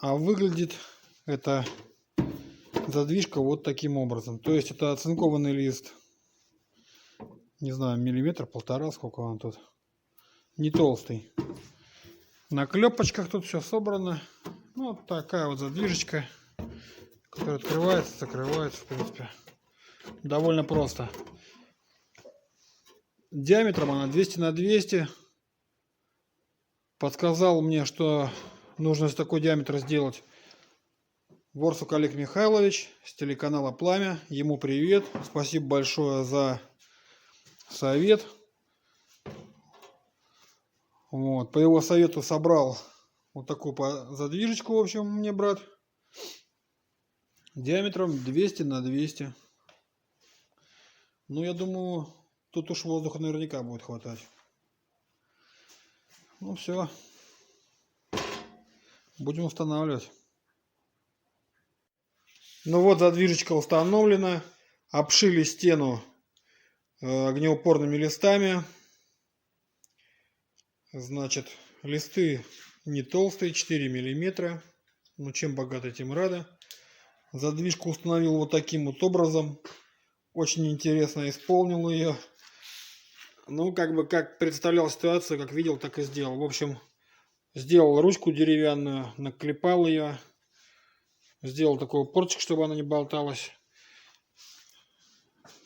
А выглядит эта задвижка вот таким образом. То есть это оцинкованный лист. Не знаю, миллиметр, полтора, сколько он тут. Не толстый. На клепочках тут все собрано. Ну, вот такая вот задвижечка, которая открывается, закрывается, в принципе. Довольно просто. Диаметром она 200 на 200. Подсказал мне, что нужно такой диаметр сделать Ворсук Олег Михайлович с телеканала Пламя. Ему привет. Спасибо большое за совет. Вот. По его совету собрал вот такую задвижечку, в общем, мне брат. Диаметром 200 на 200. Ну, я думаю, тут уж воздуха наверняка будет хватать. Ну, все. Будем устанавливать. Ну вот, задвижечка установлена. Обшили стену огнеупорными листами. Значит, листы не толстые, 4 миллиметра. Ну, чем богаты, тем рады. Задвижку установил вот таким вот образом. Очень интересно исполнил ее. Ну, как представлял ситуацию, как видел, так и сделал. В общем, сделал ручку деревянную, наклепал ее. Сделал такой упорчик, чтобы она не болталась.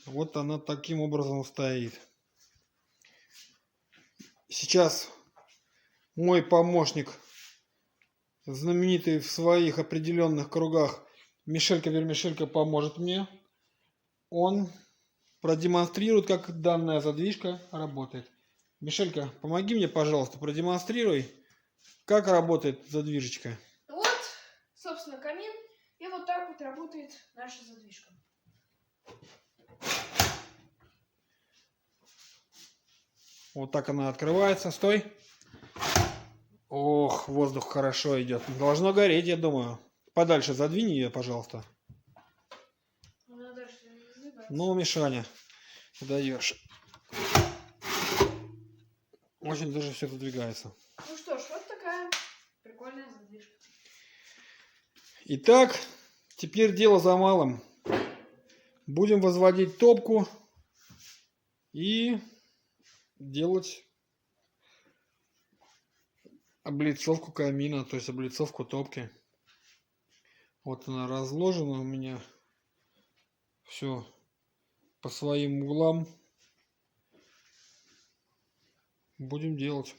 Вот она таким образом стоит. Сейчас мой помощник, знаменитый в своих определенных кругах, Мишелька Вермишелька, поможет мне. Он продемонстрирует, как данная задвижка работает. Мишелька, помоги мне, пожалуйста, продемонстрируй, как работает задвижечка. Вот, собственно, камин. И вот так вот работает наша задвижка. Вот так она открывается. Стой. Ох, воздух хорошо идет. Должно гореть, я думаю. Подальше задвинь ее, пожалуйста. Ну, Мишаня, даешь. Очень даже все задвигается. Ну что ж, вот такая прикольная задвижка. Итак, теперь дело за малым. Будем возводить топку и делать облицовку камина, то есть облицовку топки. Вот она разложена у меня. Все по своим углам. Будем делать.